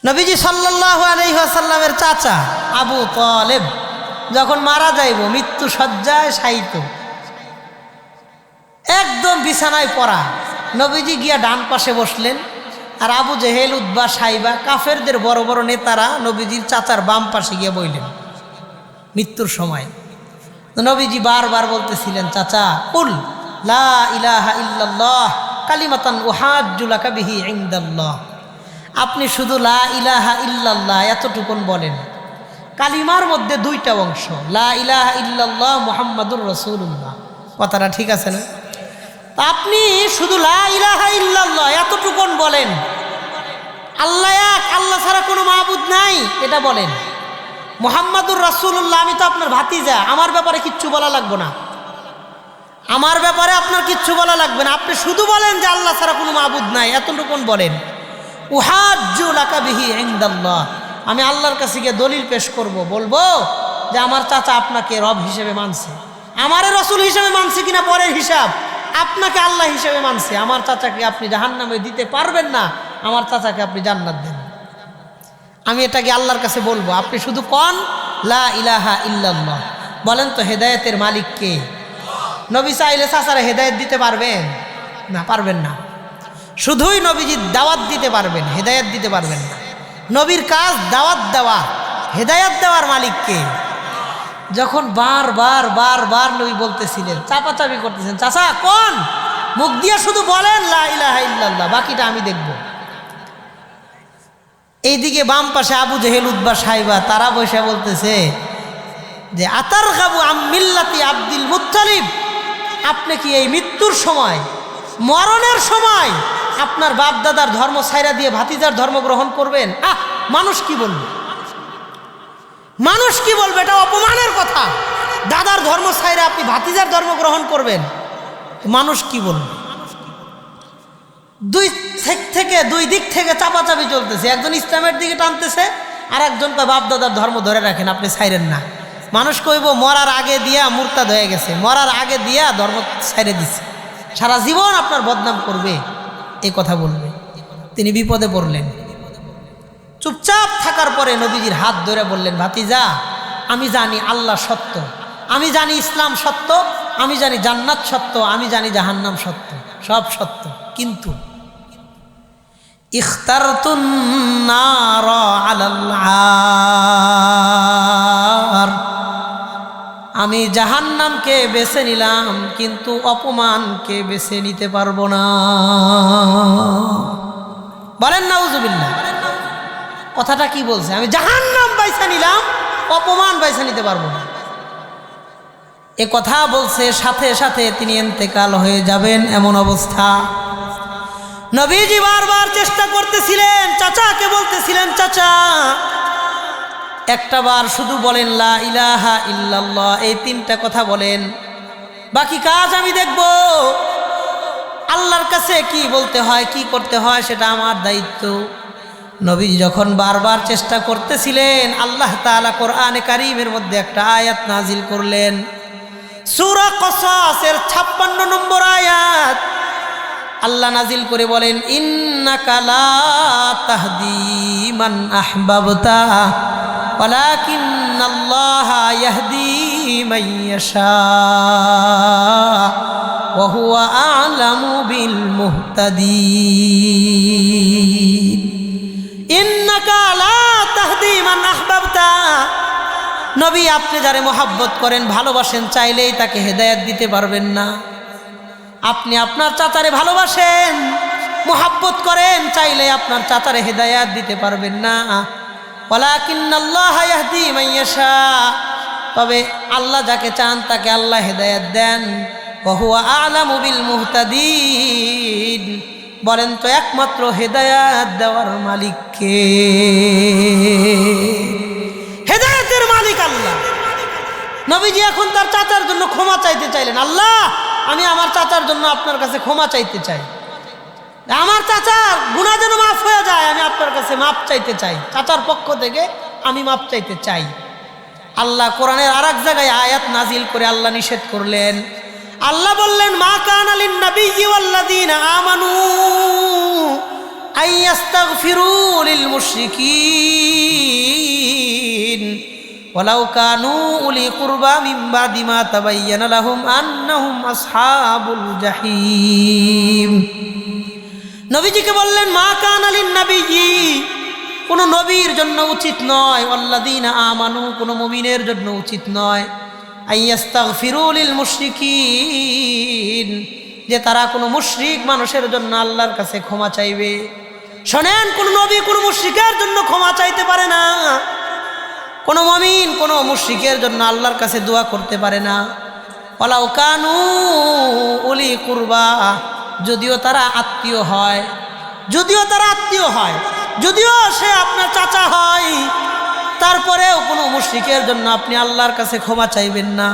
নবীজি সাল্লাল্লাহু আলাইহি ওয়াসাল্লামের চাচা আবু তালেব যখন মারা যাইব, মৃত্যু শয্যায় শায়িত, একদম বিছানায় পড়া, নবীজি গিয়া ডান পাশে বসলেন, আর আবু জেহেল, উতবা, সাইবা, কাফেরদের বড় বড় নেতারা নবীজির চাচার বাম পাশে গিয়ে বইলেন মৃত্যুর সময়। নবীজি বারবার বলতেছিলেন, চাচা কুল লা ইলাহা ইল্লাল্লাহ কালিমাতান উহাজ্জু লাকা বিহি ইনদাল্লাহ। আপনি শুধু লা ইলাহা ইল্লাল্লাহ এতটুকুন বলেন। কালিমার মধ্যে দুইটা অংশ, লা ইলাহা ইল্লাল্লাহ মুহাম্মাদুর রাসূলুল্লাহ। কথাটা ঠিক আছে না? তা আপনি শুধু লা ইলাহা ইল্লাল্লাহ এতটুকুন বলেন, আল্লাহ এক, আল্লাহ ছাড়া কোনো মাবুদ নাই এটা বলেন। মুহাম্মাদুর রাসূলুল্লাহ, আমি তো আপনার ভাতিজা, আমার ব্যাপারে কিচ্ছু বলা লাগবে না, আমার ব্যাপারে আপনার কিচ্ছু বলা লাগবে না। আপনি শুধু বলেন যে আল্লাহ ছাড়া কোনো মাবুদ নাই, এতটুকুন বলেন। উহাজ্জু লাকা বিহি ইনদাল্লাহ, আমি আল্লাহর কাছে গিয়ে দলিল পেশ করব, বলবো যে আমার চাচা আপনাকে রব হিসেবে মানছে, আমারে রসুল হিসেবে মানছে কিনা পরের হিসাব, আপনাকে আল্লাহ হিসেবে মানছে। আমার চাচাকে আপনি জাহান্নামে দিতে পারবেন না, আমার চাচাকে আপনি জান্নাত দেন। আমি এটাকে আল্লাহর কাছে বলবো, আপনি শুধু কোন লা ইলাহা ইল্লাল্লাহ বলেন। তো হেদায়েতের মালিক কে? নবী চাইলে চাচারা হেদায়েত দিতে পারবেন না? পারবেন না। শুধুই নবীজি দাওয়াত দিতে পারবেন, হেদায়েত দিতে পারবেন না। নবীর কাজ দাওয়াত দেওয়া, হেদায়েত দেওয়ার মালিক কে? যখন বারবার বারবার নবী বলতেছিলেন, চাপাচাপি করতেছেন, চাচা কোন, মুখ দিয়ে শুধু বলেন লা ইলাহা ইল্লাল্লাহ, বাকিটা আমি দেখব। এইদিকে বাম পাশে আবু জেহেল, উতবা, সাইবা, তারা বসে বলতেছে যে আতারগাবু আম মিল্লাতি আব্দুল মুত্তালিব, আপনি কি এই মৃত্যুর সময়, মরণের সময় আপনার বাপ দাদার ধর্ম ছাইরা দিয়ে ভাতিজার ধর্ম গ্রহণ করবেন? মানুষ কি বলবে, মানুষ কি বলবে? এটা অপমানের কথা। দাদার ধর্ম ছাইরা আপনি ভাতিজার ধর্ম গ্রহণ করবেন, মানুষ কি বলবে? দুই দিক থেকে চাপাচাপি চলতেছে। একজন ইসলামের দিকে টানতেছে, আর একজন কয় বাপ দাদার ধর্ম ধরে রাখেন, আপনি ছাইরেন না। মানুষ কইব মরার আগে দিয়া মুরতাদ হয়ে গেছে, মরার আগে দিয়া ধর্ম ছাইরে দিছে, সারা জীবন আপনার বদনাম করবে, এই কথা বলবে। তিনি বিপদে পড়লেন। চুপচাপ থাকার পরে নবীজির হাত ধরে বললেন, ভাতিজা, আমি জানি আল্লাহ সত্য, আমি জানি ইসলাম সত্য, আমি জানি জান্নাত সত্য, আমি জানি জাহান্নাম সত্য, সব সত্য, কিন্তু ইখতারতুন নার আলাল আর, আমি জাহান্নামকে বেছে নিলাম, কিন্তু অপমানকে বেছে নিতে পারবো না। বলেন নাউজুবিল্লাহ। কথাটা কি বলছে? আমি জাহান্নাম বাইছা নিলাম, অপমান বাইছা নিতে পারবো না। এ কথা বলছে, সাথে সাথে তিনি ইন্তেকাল হয়ে যাবেন এমন অবস্থা। নবীজি বারবার চেষ্টা করতেছিলেন, চাচাকে বলতেছিলেন, চাচা একটা বার শুধু বলেন লা ইলাহা ইল্লাল্লাহ, এই তিনটা কথা বলেন, বাকি কাজ আমি দেখব। আল্লাহর কাছে কি বলতে হয়, কি করতে হয়, সেটা আমার দায়িত্ব। নবীজি যখন বারবার চেষ্টা করতেছিলেন, আল্লাহ তাআলা কোরআনে কারীমের মধ্যে একটা আয়াত নাজিল করলেন, সূরা কসাসের 56 নম্বর আয়াত। আল্লাহ নাজিল করে বলেন, ইন্নাকা লা তাহদি মান আহবাবতা ওয়ালাকিন্নাল্লাহা ইয়াহদি মান ইয়াশা ওয়া হুয়া আ'লামু বিল মুহতাদিন। ইন্নাকা লা তাহদি মান আহবাবতা, নবী আপনি যারে মহব্বত করেন, ভালোবাসেন, চাইলেই তাকে হেদায়েত দিতে পারবেন না। আপনি আপনার চাচারে ভালোবাসেন, মহব্বত করেন, চাইলে আপনার চাচারে হেদায়েত দিতে পারবেন না। ওয়ালাকিন্নাল্লাহা ইয়াহদি মান ইয়াশা, তবে আল্লাহ যাকে চান তাকে আল্লাহ হেদায়েত দেন। ওয়া হুয়া আ'লামু বিল মুহতাদিন, বলেন তো একমাত্র হেদায়েত দেওয়ার মালিক কে? হেদায়েতের মালিক আল্লাহ। নবীজি এখন তার চাচার জন্য ক্ষমা চাইতে চাইলেন, আল্লাহ আমি আমার চাচার জন্য আপনার কাছে ক্ষমা চাইতে চাই, আমার চাচার গুনাহ যেন মাফ হয়ে যায়, আমি আপনার কাছে মাপ চাইতে চাই, চাচার পক্ষ থেকে আমি মাপ চাইতে চাই। আল্লাহ কোরআনের আরেক জায়গায় আয়াত নাজিল করে আল্লাহ নিষেধ করলেন। আল্লাহ বললেন, মা কানা লিন নাবিয়্যি ওয়াল্লাযীনা আমানু আইয়াস্তাগফিরু লিল মুশরিকিন ওয়ালাউ কানু উলি কুরবা মিন বাদি মা তাবায়্যানা লাহুম আন্নাহুম আসহাবুল জাহিম। নবীজিকে বললেন, মা কানা লিন নাবিয়্যি, কোন নবীর জন্য উচিত নয়, ওয়াল্লাযীনা আমানু, কোন মুমিনের জন্য উচিত নয়, আইয়াস্তাগফিরু লিল মুশরিকিন, যে তারা কোনো মুশরিক মানুষের জন্য আল্লাহর কাছে ক্ষমা চাইবে। শোনেন, কোন নবী কোন মুশরিকের জন্য ক্ষমা চাইতে পারে না, কোন মুমিন কোন মুশরিকের জন্য আল্লাহর কাছে দোয়া করতে পারে না। ওয়ালাউ কানু উলি কুরবা, যদিও তারা আত্মীয় হয়, যদিও তারা আত্মীয় হয়, যদিও সে আপনার চাচা হয়, তারপরেও কোনো মুশরিকের জন্য আপনি আল্লাহর কাছে ক্ষমা চাইবেন না।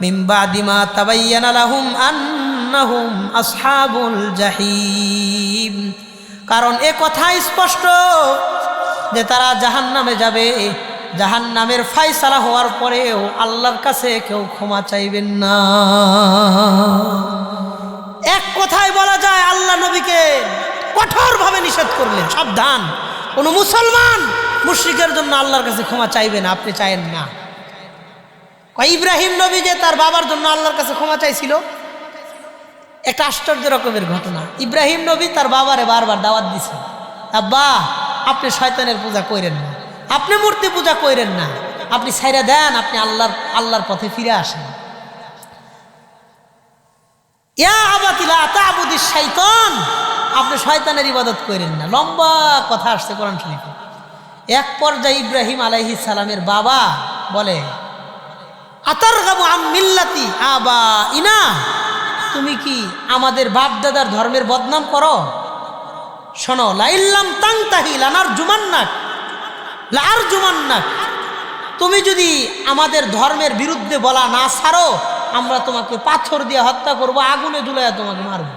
মিন বাদি মা তাবায়্যানা লাহুম আন্নাহুম আসহাবুল জাহিম, কারণ এ কথা স্পষ্ট যে তারা জাহান্নামে যাবে। জাহান্নামের ফায়সালা হওয়ার পরেও আল্লাহর কাছে কেউ ক্ষমা চাইবেন না। এক কথায় বলা যায়, আল্লাহ নবীকে কঠোরভাবে নিষেধ করলেন, সাবধান, কোনো মুসলমান মুশরিকের জন্য আল্লাহর কাছে ক্ষমা চাইবে না, আপনি চাইেন না। ইব্রাহিম নবী যে তার বাবার জন্য আল্লাহর কাছে ক্ষমা চাইছিল, একটা আশ্চর্য রকমের ঘটনা। ইব্রাহিম নবী তার বাবারে বারবার দাওয়াত দিছে, আব্বা আপনি শয়তানের পূজা করেন না, আপনি মূর্তি পূজা করেন না, আপনি ছাইরা দেন, আপনি আল্লাহর পথে ফিরে আসেন। ইয়া আবাতি লা তা'বুদিশ শাইতান, আপনি শয়তানের ইবাদত করেন না। লম্বা কথা আসছে কোরআন শরীফে। এক পর্যায়ে ইব্রাহিম আলাইহিস সালামের বাবা বলে, আতারগাবু আম মিল্লাতি আবাইনা, তুমি কি আমাদের বাপ দাদার ধর্মের বদনাম করো? শোনো, লাইল্লাম তাংতাহি লারজুমান্নাক, তুমি যদি আমাদের ধর্মের বিরুদ্ধে বলা না ছাড়ো, আমরা তোমাকে পাথর দিয়ে হত্যা করব, আগুনে ঝুলাইয়া তোমাকে মারব।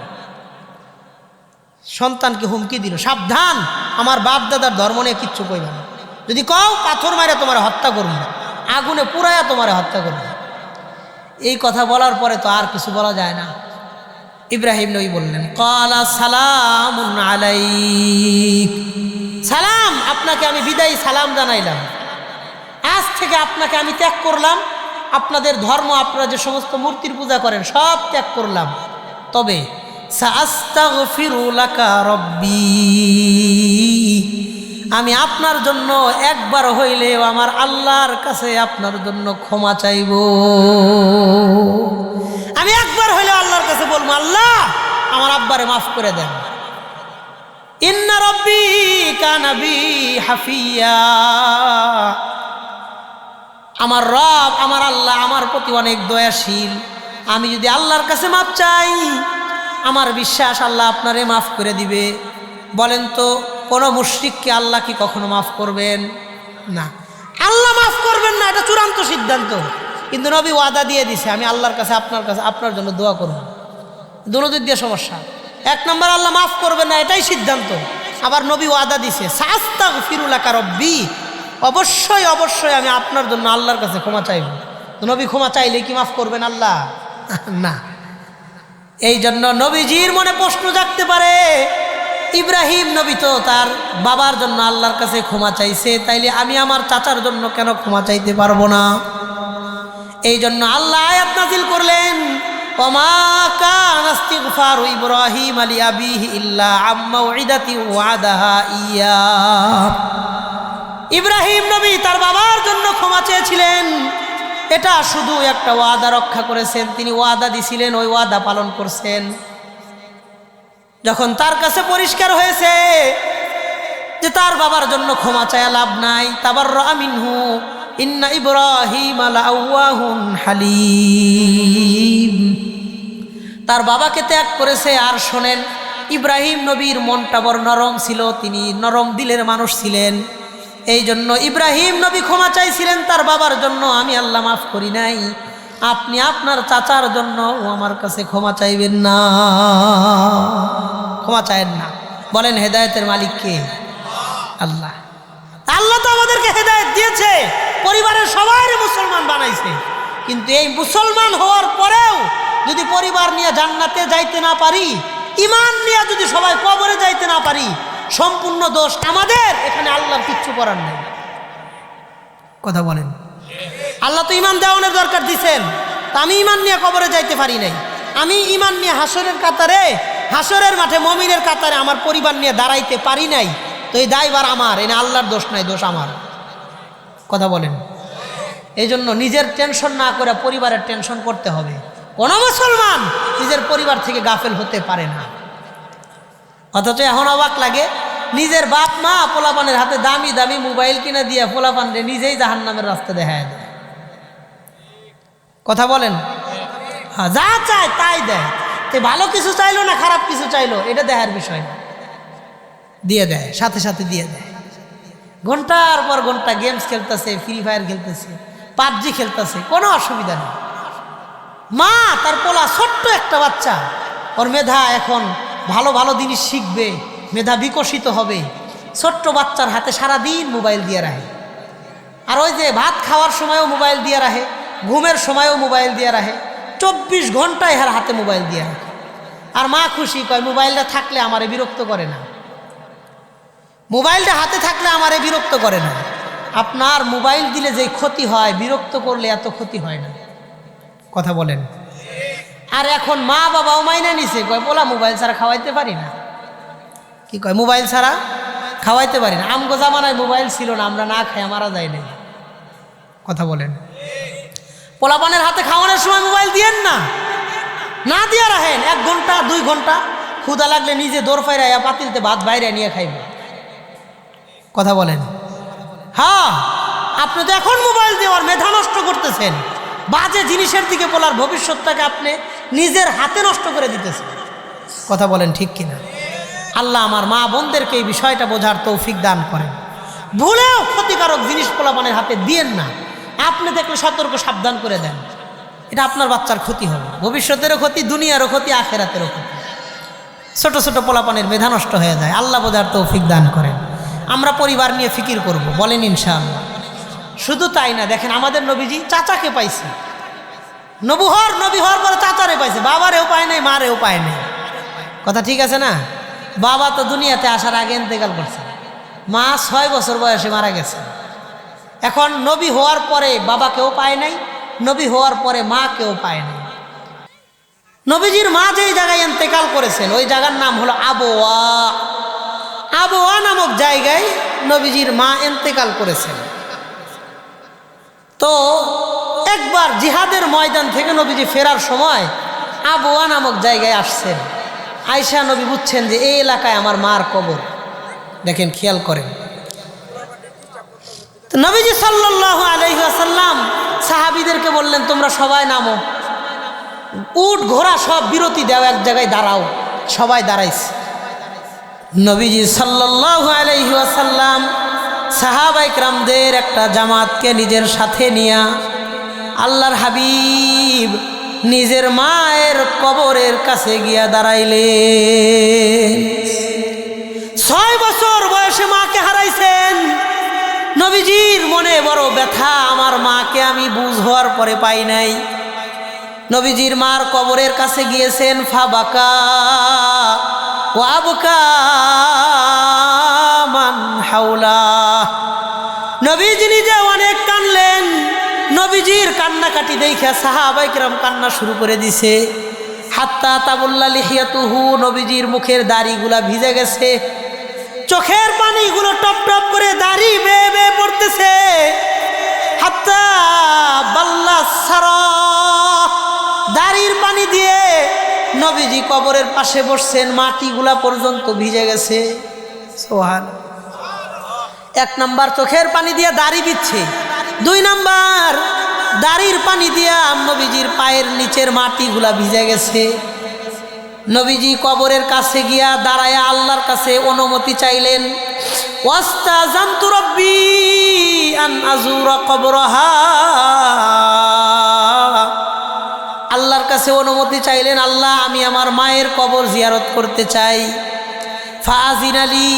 সন্তানকে হুমকি দিল, সাবধান, আমার বাপ দাদার ধর্ম নিয়ে কিচ্ছু কইবা না, যদি কও পাথর মারে তোমার হত্যা করব, আগুনে পুরাইয়া তোমার হত্যা করব। এই কথা বলার পরে তো আর কিছু বলা যায় না। ইব্রাহিম নবী বললেন, ক্বালা সালামুন আলাইক, সালাম, আপনাকে আমি বিদায়ী সালাম জানাইলাম, আজ থেকে আপনাকে আমি ত্যাগ করলাম, আপনাদের ধর্ম, আপনারা যে সমস্ত মূর্তির পূজা করেন সব ত্যাগ করলাম। তবে সাআস্তাগফিরু লাকা রব্বি, আমি আপনার জন্য একবার হইলেও আমার আল্লাহর কাছে আপনার জন্য ক্ষমা চাইব। আমি একবার হইলেও আল্লাহর কাছে বলবো, আল্লাহ আমার আব্বারে মাফ করে দেন। ইন্না রব্বি কানা বি হাফিয়া, আমার রব, আমার আল্লাহ আমার প্রতি অনেক দয়াশীল। আমি যদি আল্লাহর কাছে মাফ চাই, আমার বিশ্বাস আল্লাহ আপনারে মাফ করে দিবে। বলেন তো, কোনো মুশরিককে আল্লাহ কি কখনো মাফ করবেন? না, আল্লাহ মাফ করবেন না, এটা চূড়ান্ত সিদ্ধান্ত। কিন্তু নবী ওয়াদা দিয়ে দিছে, আমি আল্লাহর কাছে আপনার জন্য দোয়া করব। দুদিক দিয়ে সমস্যা। এক নম্বর, আল্লাহ মাফ করবেন না, এটাই সিদ্ধান্ত। আবার নবী ওয়াদা দিছে, সাআস্তাগফিরু লাকা রব্বি, অবশ্যই অবশ্যই আমি আপনার জন্য আল্লাহর কাছে ক্ষমা চাইব। তো নবী ক্ষমা চাইলে কি মাফ করবেন আল্লাহ? না। এই জন্য নবীজির মনে প্রশ্ন জাগতে পারে, ইব্রাহিম নবী তো তার বাবার জন্য আল্লাহর কাছে ক্ষমা চাইছে, তাইলে আমি আমার চাচার জন্য কেন ক্ষমা চাইতে পারবো না? এই জন্য আল্লাহ আয়াত নাযিল করলেন, ওমা কানা ইস্তিগফারু ইব্রাহিম লিআবিহি ইল্লা আম মাউইদাতি ওয়াদাহা ইয়া। ইব্রাহিম নবী তার বাবার জন্য ক্ষমা চেয়েছিলেন, এটা শুধু একটা ওয়াদা রক্ষা করেছেন, তিনি ওয়াদা দিছিলেন, ওই ওয়াদা পালন করছেন। যখন তার কাছে পরিষ্কার হয়েছে যে তার বাবার জন্য ক্ষমা চায়া লাভ নাই, তাবাররা মিনহু ইন্না ইব্রাহিম লাআওয়াহুন হালিম, তার বাবাকে ত্যাগ করেছে। আর শোনেন, ইব্রাহিম নবীর মনটা বড় নরম ছিল, তিনি নরম দিলের মানুষ ছিলেন। এই জন্য ইব্রাহিম নবী ক্ষমা চাইছিলেন তার বাবার জন্য, আমি আল্লাহ মাফ করি নাই, আপনি আপনার চাচার জন্য আমার কাছে ক্ষমা চাইবেন না, ক্ষমা চাইেন না। বলেন, হেদায়েতের মালিক কে? আল্লাহ। আল্লাহ তো আমাদেরকে হেদায়েত দিয়েছে, পরিবারের সবাই মুসলমান বানাইছে, কিন্তু এই মুসলমান হওয়ার পরেও যদি পরিবার নিয়ে জান্নাতে যাইতে না পারি, ঈমান নিয়ে যদি সবাই কবরে যাইতে না পারি, সম্পূর্ণ দোষ আমাদের, এখানে আল্লাহর কিচ্ছু করার নেই। কথা বলেন, আল্লাহ তো ইমান দেওয়ানোর দরকার দিছেন, তা আমি ইমান নিয়ে কবরে যাইতে পারি নাই, আমি ইমান নিয়ে হাসরের কাতারে, হাসরের মাঠে মুমিনের কাতারে আমার পরিবার নিয়ে দাঁড়াইতে পারি নাই, তো এই দায়ভার আমার, এনে আল্লাহর দোষ নাই, দোষ আমার। কথা বলেন, এই জন্য নিজের টেনশন না করে পরিবারের টেনশন করতে হবে। কোনো মুসলমান নিজের পরিবার থেকে গাফেল হতে পারে না। অথচ এখন অবাক লাগে, নিজের বাপ মা পোলাপানের হাতে দামি দামি মোবাইল কিনে দিয়ে পোলাপানরে নিজেই জাহান্নামের রাস্তা দেখায় দেয়। কথা বলেন, হ্যাঁ, যা চায় তাই দেয়। তে ভালো কিছু চাইলো না খারাপ কিছু চাইলো এটা দেখার বিষয় না, দিয়ে দেয়, সাথে সাথে দিয়ে দেয়। ঘন্টার পর ঘন্টা গেমস খেলতেছে, ফ্রি ফায়ার খেলতেছে, পাবজি খেলতেছে, কোনো অসুবিধা নেই। মা তার পোলা ছোট্ট একটা বাচ্চা, ওর মেধা এখন ভালো ভালো জিনিস শিখবে, মেধা বিকশিত হবে, ছোট্ট বাচ্চার হাতে সারাদিন মোবাইল দিয়ে রাখে। আর ওই যে ভাত খাওয়ার সময়ও মোবাইল দিয়ে রাখে, ঘুমের সময়ও মোবাইল দিয়ে রাখে, 24 ঘন্টায় এর হাতে মোবাইল দিয়ে রাখে। আর মা খুশি, কয় মোবাইলটা থাকলে আমারে বিরক্ত করে না, মোবাইলটা হাতে থাকলে আমারে বিরক্ত করে না। আপনার মোবাইল দিলে যে ক্ষতি হয়, বিরক্ত করলে এত ক্ষতি হয় না। কথা বলেন। আর এখন মা বাবাও মাইনা নিছে, কয় পোলা মোবাইল ছাড়া খাওয়াইতে পারি না। কি কয়, মোবাইল ছাড়া খাওয়াইতে পারি না। আমগো জামানায় মোবাইল ছিল না, আমরা না খাই মারা যাই নাই। কথা বলেন, পোলাপানের হাতে খাওয়ানোর সময় মোবাইল দিয়েন না, না দিয়ে রাখেন। 1 ঘন্টা 2 ঘন্টা ক্ষুধা লাগলে নিজে দৌড় ফাইরা পাতিলতে ভাত বাইরে নিয়ে খাইবে। কথা বলেন, হ্যাঁ, আপনি তো এখন মোবাইল দেওয়ার মেধা নষ্ট করতেছেন, বাজে জিনিসের দিকে পোলার ভবিষ্যৎটাকে আপনি নিজের হাতে নষ্ট করে দিতেছেন। কথা বলেন ঠিক কিনা? আল্লাহ আমার মা বোনদেরকে এই বিষয়টা বোঝার তৌফিক দান করেন। ভুলেও ক্ষতিকারক জিনিস পোলাপানের হাতে দিয়েন না, আপনি দেখলে সতর্ক সাবধান করে দেন, এটা আপনার বাচ্চার ক্ষতি হবে, ভবিষ্যতেরও ক্ষতি, দুনিয়ারও ক্ষতি, আখেরাতেরও ক্ষতি। ছোট ছোট পোলাপানের মেধা নষ্ট হয়ে যায়। আল্লাহ বোঝার তৌফিক দান করেন। আমরা পরিবার নিয়ে ফিকির করব, বলেন ইনশাআল্লাহ। শুধু তাই না, দেখেন আমাদের নবীজি চাচাকে পাইছে, নবী হওয়ার পরে চাচারে পাইছে, বাবারেও পায় নাই, মারেও পায় নাই। কথা ঠিক আছে না? বাবা তো দুনিয়াতে আসার আগে ইন্তেকাল করছে, মা 6 বছর বয়সে মারা গেছে। এখন নবী হওয়ার পরে বাবাকেও পায় নাই, নবী হওয়ার পরে মাকেও পায় নাই। নবীজির মা যেই জায়গায় ইন্তেকাল করেছেন ওই জায়গার নাম হলো আবওয়া। আবওয়া নামক জায়গায় নবীজির মা ইন্তেকাল করেছেন। তো একবার জিহাদের ময়দান থেকে নবীজি ফেরার সময় আবওয়া নামক জায়গায় আসছেন। আয়েশা নবী বুঝছেন যে এই এলাকায় আমার মার কবর। দেখেন, খেয়াল করেন, নবীজি সাল্লাল্লাহু আলাইহি ওয়াসাল্লাম সাহাবীদেরকে বললেন, তোমরা সবাই নামো, উট ঘোড়া সব বিরতি দাও, এক জায়গায় দাঁড়াও। সবাই দাঁড়াইছে। নবীজি সাল্লাল্লাহু আলাইহি ওয়াসাল্লাম সাহাবায়ে কেরামদের একটা জামাতকে নিজের সাথে নিয়া আল্লাহর হাবিব নিজের মায়ের কবরের কাছে গিয়া দাঁড়াইলেন। 6 বছর বয়সে মাকে হারাইছেন। নবীজির মনে বড় ব্যথা, আমার মাকে আমি বুঝ হওয়ার পরে পাই নাই। নবীজির মার কবরের কাছে গিয়েছেন, ফাবাকা ওয়া আবকা মান হাওলা। নবীজি নিজে অনেক কানলেন। নবীজির কান্নাকাটি দেখে সাহাবায়ে কেরাম কান্না শুরু করে দিছে। হাত্তা তাবুল্লা লিহিয়াতুহু, নবীজির মুখের দাড়িগুলা ভিজে গেছে, চোখের পানিগুলো টপ টপ করে দাড়ি বেয়ে বেয়ে পড়তেছে। হাত্তা বাল্লা সারা, দাড়ির পানি দিয়ে নবীজি কবরের পাশে বসছেন, মাটিগুলা পর্যন্ত ভিজে গেছে। সুবহান। 1 নাম্বার চোখের পানি দিয়ে দাড়ি ভিজছে, 2 নাম্বার দাড়ির পানি দিয়া নবীজির পায়ের নিচের মাটিগুলা ভিজে গেছে। নবীজি কবরের কাছে গিয়া দাঁড়ায়া আল্লাহর কাছে অনুমতি চাইলেন। ওয়াস্তাযানতু রাব্বি আন আযুরা কবরহা, আল্লাহর কাছে অনুমতি চাইলেন, আল্লাহ আমি আমার মায়ের কবর জিয়ারত করতে চাই। ফাযিনালি,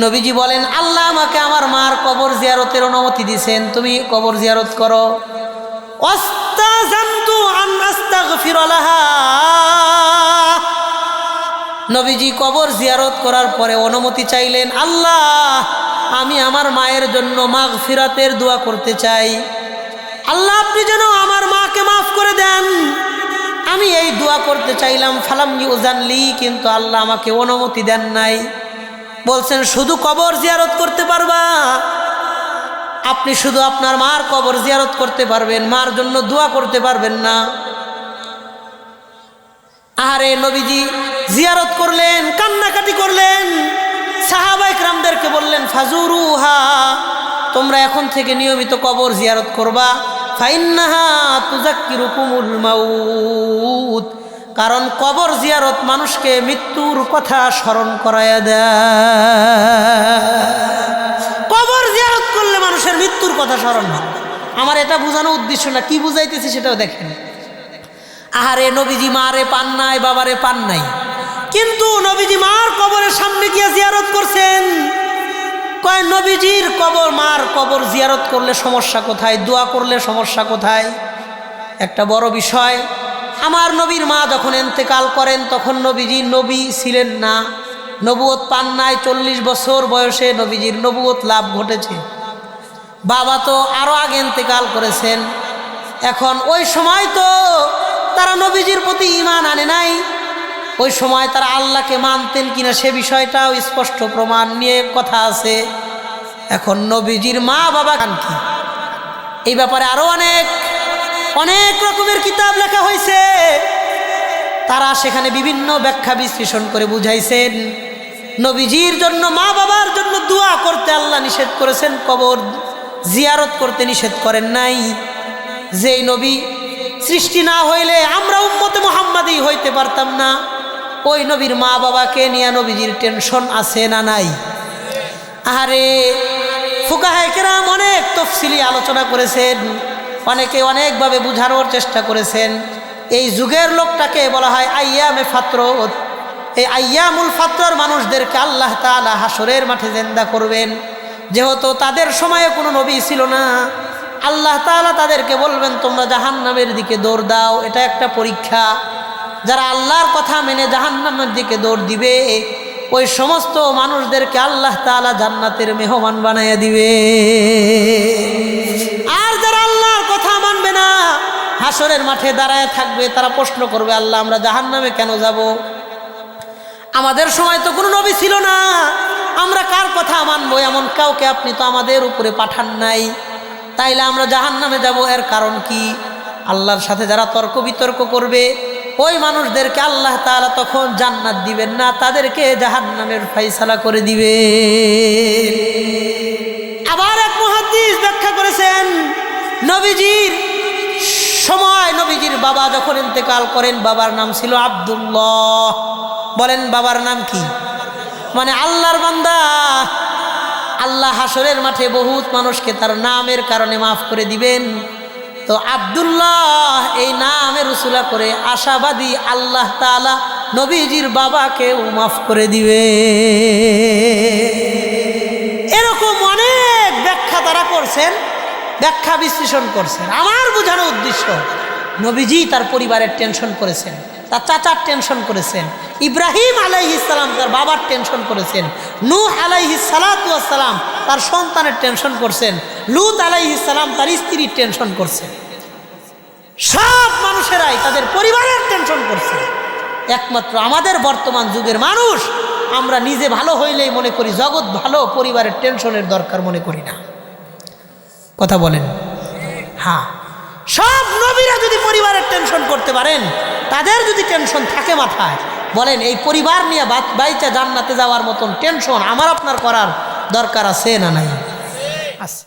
নবীজি বলেন আল্লাহ আমাকে আমার মার কবর জিয়ারতের অনুমতি দিয়েছেন, তুমি কবর জিয়ারত করো। ওয়াস্তাযানতু আন আস্তাগফিরা লাহা, নবীজি কবর জিয়ারত করার পরে অনুমতি চাইলেন, আল্লাহ আমি আমার মায়ের জন্য মাগফিরাতের দোয়া করতে চাই, আল্লাহ আপনি যেন আমার মাকে মাফ করে দেন, আমি এই দোয়া করতে চাইলাম। ফালাম ইউজানলি, কিন্তু আল্লাহ আমাকে অনুমতি দেন নাই। বলছেন শুধু কবর জিয়ারত করতে পারবা, আপনি শুধু আপনার মার কবর জিয়ারত করতে পারবেন, মার জন্য দোয়া করতে পারবেন না। আরে নবীজি জিয়ারত করলেন, কান্নাকাটি করলেন, সাহাবা ইকরামদেরকে বললেন ফাজুরুহা, তোমরা এখন থেকে নিয়মিত কবর জিয়ারত করবা, ফাইন্নাহা তুযাক্কিরুকুমুল মাউত, কারণ কবর জিয়ারত মানুষকে মৃত্যুর কথা স্মরণ করায়া দেয়। কবর জিয়ারত করলে মানুষের মৃত্যুর কথা স্মরণ হয়। আমার এটা বোঝানো উদ্দেশ্য না, কি বুঝাইতেছি সেটাও দেখেন। আহারে নবীজি মারে পান নাই, বাবারে পান নাই, কিন্তু নবীজি মার কবরের সামনে গিয়ে জিয়ারত করছেন। কয় নবীজির কবর, মার কবর জিয়ারত করলে সমস্যা কোথায়, দোয়া করলে সমস্যা কোথায়? একটা বড় বিষয়, আমার নবীর মা যখন ইন্তেকাল করেন তখন নবীজি নবী ছিলেন না, নবুয়ত পান নাই। 40 বছর বয়সে নবীজির নবুয়ত লাভ ঘটেছে। বাবা তো আরও আগে ইন্তেকাল করেছেন। এখন ওই সময় তো তারা নবীজির প্রতি ঈমান আনে নাই, ওই সময় তারা আল্লাহকে মানতেন কিনা সে বিষয়টাও স্পষ্ট প্রমাণ নিয়ে কথা আছে। এখন নবীজির মা বাবা কান কি, এই ব্যাপারে আরও অনেক রকমের কিতাব লেখা হয়েছে। তারা সেখানে বিভিন্ন ব্যাখ্যা বিশ্লেষণ করে বুঝাইছেন। নবীজির জন্য, মা বাবার জন্য দোয়া করতে আল্লাহ নিষেধ করেছেন, কবর জিয়ারত করতে নিষেধ করেন নাই। যেই নবী সৃষ্টি না হইলে আমরা উম্মতে মুহাম্মাদি হইতে পারতাম না, ওই নবীর মা বাবাকে নিয়ে নবীজির টেনশন আছে না নাই? আরে ফুকাহায়ে কেরাম অনেক তফসিলি আলোচনা করেছেন, অনেকে অনেকভাবে বুঝানোর চেষ্টা করেছেন। এই যুগের লোকটাকে বলা হয় আইয়ামে ফাতরত। এই আইয়ামুল ফাতর মানুষদেরকে আল্লাহ তাআলা হাসরের মাঠে জিন্দা করবেন। যেহেতু তাদের সময়ে কোনো নবী ছিল না, আল্লাহ তাআলা তাদেরকে বলবেন তোমরা জাহান্নামের দিকে দৌড় দাও। এটা একটা পরীক্ষা। যারা আল্লাহর কথা মেনে জাহান্নামের দিকে দৌড় দিবে, ওই সমস্ত মানুষদেরকে আল্লাহ তাআলা জান্নাতের মেহমান বানাইয়া দিবে। আর যারা আল্লাহর কথা মানবে না, হাসরের মাঠে দাঁড়ায় থাকবে, তারা প্রশ্ন করবে আল্লাহ আমরা জাহান্নামে কেন যাব? আমাদের সময় তো কোনো নবী ছিল না, আমরা কার কথা মানবো? এমন কাউকে আপনি তো আমাদের উপরে পাঠান নাই, তাইলে আমরা জাহান্নামে যাব, এর কারণ কি? আল্লাহর সাথে যারা তর্ক বিতর্ক করবে, ওই মানুষদেরকে আল্লাহ তাআলা তখন জান্নাত দিবেন না, তাদেরকে জাহান্নামের ফয়সালা করে দিবে। আবার এক মুহাদ্দিস ব্যাখ্যা করেছেন, নবীজির সময় নবীজির বাবা যখন ইন্তেকাল করেন, বাবার নাম ছিল আব্দুল্লাহ। বলেন বাবার নাম কি? মানে আল্লাহর বান্দা। আল্লাহ হাসরের মাঠে বহুত মানুষকে তার নামের কারণে মাফ করে দিবেন। তো আব্দুল্লাহ এই নামের উসুলা করে আশাবাদী আল্লাহ তাআলা নবীজির বাবাকেও মাফ করে দিবে। এরকম অনেক ব্যাখ্যা তারা করছেন, ব্যাখ্যা বিশ্লেষণ করছেন। আমার বোঝানোর উদ্দেশ্য, নবীজি তার পরিবারের টেনশন করেছেন, তার চাচার টেনশন করেছেন, ইব্রাহিম আলাইহিস সালাম তার বাবার টেনশন করেছেন, নূহ আলাইহিস সালাতু ওয়াস সালাম তার সন্তানের টেনশন করছেন, লূত আলাইহিস সালাম তার স্ত্রীর টেনশন করছেন। সব মানুষেরাই তাদের পরিবারের টেনশন করছে। একমাত্র আমাদের বর্তমান যুগের মানুষ, আমরা নিজে ভালো হইলেই মনে করি জগৎ ভালো, পরিবারের টেনশনের দরকার মনে করি না। কথা বলেন? হ্যাঁ, সব নবীরা যদি পরিবারের টেনশন করতে পারেন, তাদের যদি টেনশন থাকে মাথায়, বলেন এই পরিবার নিয়ে বাইচা জান্নাতে যাওয়ার মতন টেনশন আমার আপনার করার দরকার আছে না নাই? আছে।